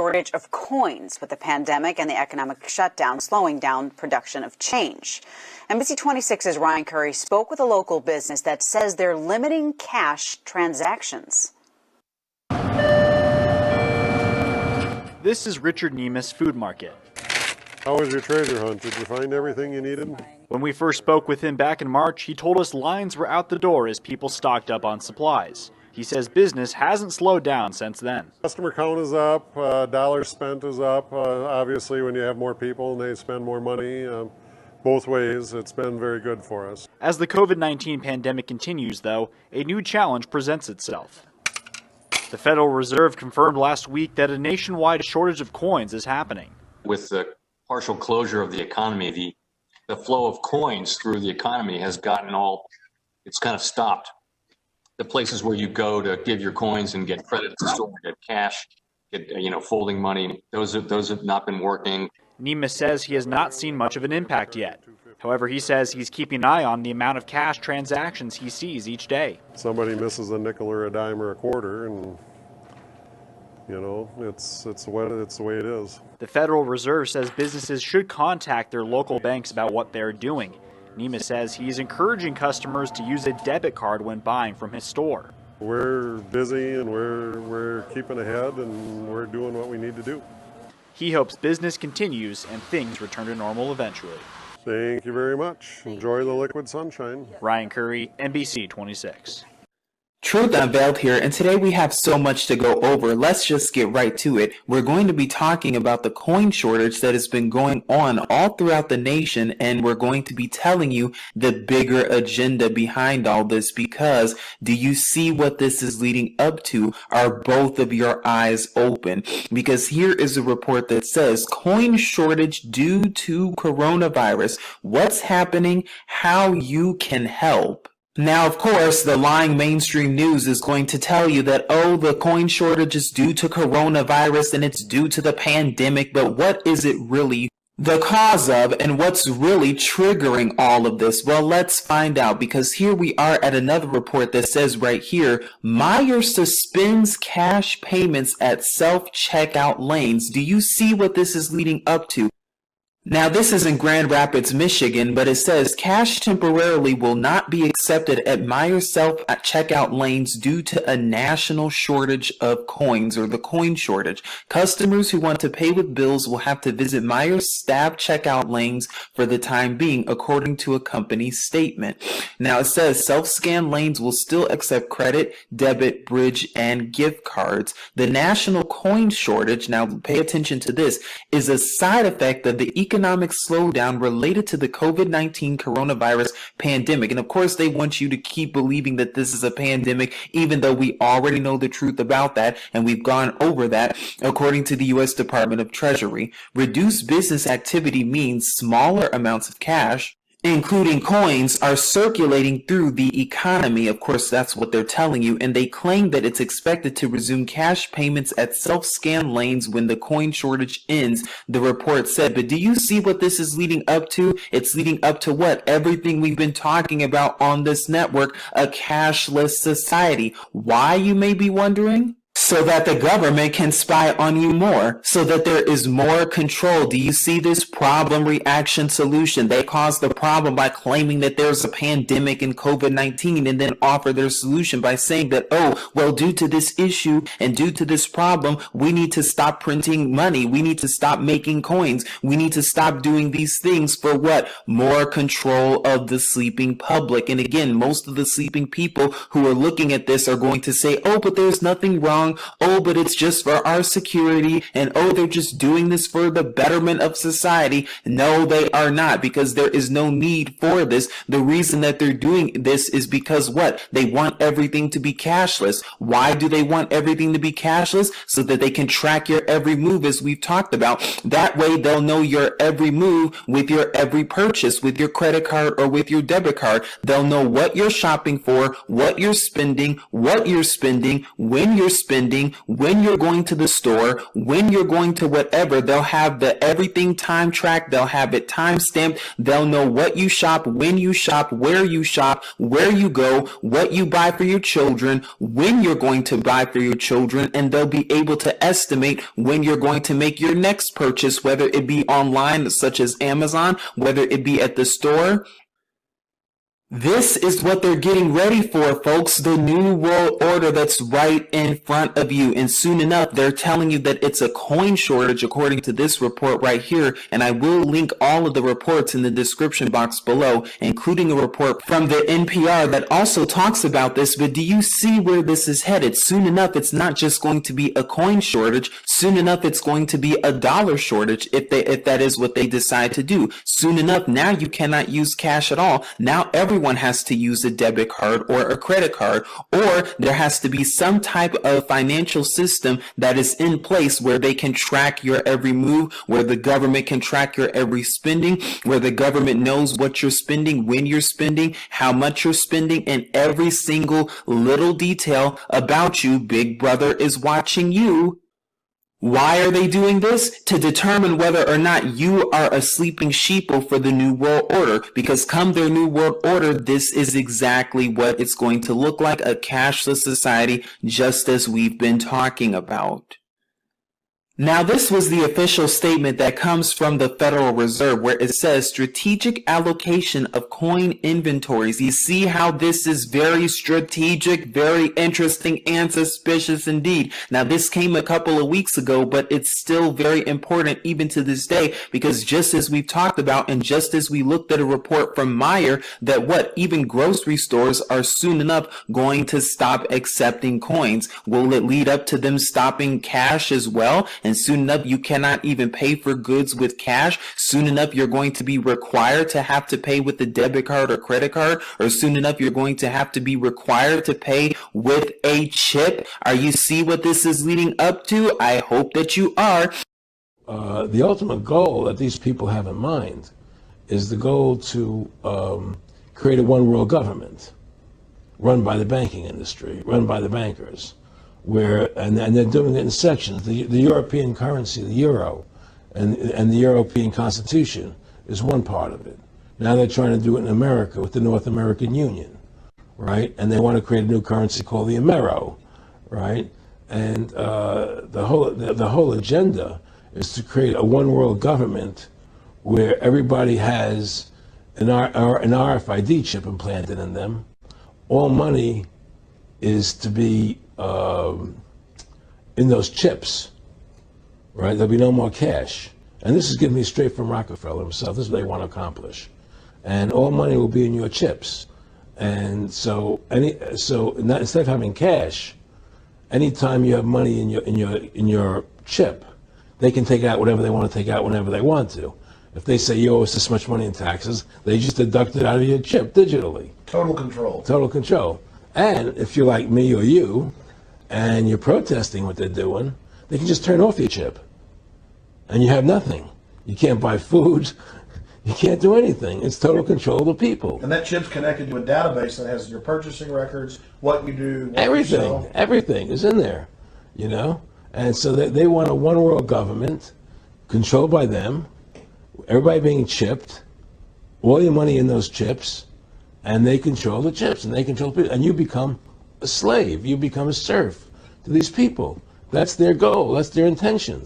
shortage of coins, with the pandemic and the economic shutdown slowing down production of change. NBC 26's Ryan Curry spoke with a local business that says they're limiting cash transactions. This is Richard Nemes Food Market. How was your treasure hunt? Did you find everything you needed? When we first spoke with him back in March, he told us lines were out the door as people stocked up on supplies. He says business hasn't slowed down since then. Customer count is up, dollars spent is up. Obviously, when you have more people and they spend more money, both ways, it's been very good for us. As the COVID-19 pandemic continues, though, a new challenge presents itself. The Federal Reserve confirmed last week that a nationwide shortage of coins is happening. With the partial closure of the economy, the flow of coins through the economy has gotten it's kind of stopped. The places where you go to give your coins and get credit at the store, get cash, get folding money, those have not been working. Nemes says he has not seen much of an impact yet. However, he says he's keeping an eye on the amount of cash transactions he sees each day. Somebody misses a nickel or a dime or a quarter, and it's the way it is. The Federal Reserve says businesses should contact their local banks about what they're doing. Nemes says he's encouraging customers to use a debit card when buying from his store. We're busy and we're keeping ahead and we're doing what we need to do. He hopes business continues and things return to normal eventually. Thank you very much. Enjoy the liquid sunshine. Ryan Curry, NBC 26. Truth Unveiled here, and today we have so much to go over. Let's just get right to it. We're going to be talking about the coin shortage that has been going on all throughout the nation, and we're going to be telling you the bigger agenda behind all this, because do you see what this is leading up to? Are both of your eyes open? Because here is a report that says coin shortage due to coronavirus. What's happening? How you can help. Now, of course, the lying mainstream news is going to tell you that, oh, the coin shortage is due to coronavirus and it's due to the pandemic, but what is it really the cause of, and what's really triggering all of this? Well, let's find out, because here we are at another report that says right here, Meijer suspends cash payments at self-checkout lanes. Do you see what this is leading up to? Now, this is in Grand Rapids, Michigan, but it says cash temporarily will not be accepted at Meijer self-checkout lanes due to a national shortage of coins, or the coin shortage. Customers who want to pay with bills will have to visit Meijer's staff checkout lanes for the time being, according to a company statement. Now, it says self-scan lanes will still accept credit, debit, bridge, and gift cards. The national coin shortage, now pay attention to this, is a side effect of the economic slowdown related to the COVID-19 coronavirus pandemic. And of course, they want you to keep believing that this is a pandemic, even though we already know the truth about that, and we've gone over that. According to the U.S. Department of Treasury, reduced business activity means smaller amounts of cash, including coins, are circulating through the economy. Of course, that's what they're telling you, and they claim that it's expected to resume cash payments at self-scan lanes when the coin shortage ends, the report said. But do you see what this is leading up to? It's leading up to what? Everything we've been talking about on this network, a cashless society. Why, you may be wondering? So that the government can spy on you more, so that there is more control. Do you see this problem reaction solution? They cause the problem by claiming that there's a pandemic in COVID-19 and then offer their solution by saying that, oh, well, due to this issue and due to this problem, we need to stop printing money. We need to stop making coins. We need to stop doing these things for what? More control of the sleeping public. And again, most of the sleeping people who are looking at this are going to say, oh, but there's nothing wrong. Oh, but it's just for our security, and oh, they're just doing this for the betterment of society. No, they are not, because there is no need for this. The reason that they're doing this is because what? They want everything to be cashless. Why do they want everything to be cashless? So that they can track your every move, as we've talked about. That way, they'll know your every move with your every purchase, with your credit card or with your debit card. They'll know what you're shopping for, what you're spending, when you're spending, spending, when you're going to the store, when you're going to whatever. They'll have the everything time tracked. They'll have it time stamped. They'll know what you shop, when you shop, where you go, what you buy for your children, when you're going to buy for your children, and they'll be able to estimate when you're going to make your next purchase, whether it be online, such as Amazon, whether it be at the store. This is what they're getting ready for, folks. The new world order that's right in front of you. And soon enough, they're telling you that it's a coin shortage, according to this report right here. And I will link all of the reports in the description box below, including a report from the NPR that also talks about this. But do you see where this is headed? Soon enough, it's not just going to be a coin shortage. Soon enough, it's going to be a dollar shortage if that is what they decide to do. Soon enough, now you cannot use cash at all. Now everyone has to use a debit card or a credit card, or there has to be some type of financial system that is in place where they can track your every move, where the government can track your every spending, where the government knows what you're spending, when you're spending, how much you're spending, and every single little detail about you. Big Brother is watching you. Why are they doing this? To determine whether or not you are a sleeping sheeple for the New World Order. Because come their New World Order, this is exactly what it's going to look like, a cashless society, just as we've been talking about. Now, this was the official statement that comes from the Federal Reserve, where it says strategic allocation of coin inventories. You see how this is very strategic, very interesting, and suspicious indeed. Now, this came a couple of weeks ago, but it's still very important even to this day, because just as we've talked about, and just as we looked at a report from Meyer, that even grocery stores are soon enough going to stop accepting coins. Will it lead up to them stopping cash as well? And soon enough, you cannot even pay for goods with cash. Soon enough, you're going to be required to have to pay with a debit card or credit card. Or soon enough, you're going to have to be required to pay with a chip. Are you see what this is leading up to? I hope that you are. The ultimate goal that these people have in mind is the goal to create a one world government run by the banking industry, run by the bankers. And they're doing it in sections. The European currency, the euro, and the European Constitution is one part of it. Now they're trying to do it in America with the North American Union, right? And they want to create a new currency called the Amero, right? And the whole agenda is to create a one world government where everybody has an RFID chip implanted in them. All money is to be in those chips, right? There'll be no more cash. And this is giving me straight from Rockefeller himself. This is what they want to accomplish. And all money will be in your chips. And so instead of having cash, anytime you have money in your chip, they can take out whatever they want to take out whenever they want to. If they say you owe us this much money in taxes, they just deduct it out of your chip digitally. Total control. Total control. And if you're like me or you, and you're protesting what they're doing, they can just turn off your chip. And you have nothing. You can't buy food. You can't do anything. It's total control of the people. And that chip's connected to a database that has your purchasing records, what you do, what Everything. you sell. Everything is in there, you know? And so they want a one world government controlled by them, everybody being chipped, all your money in those chips, and they control the chips, and they control people, and you become a slave, you become a serf to these people. That's their goal, that's their intention.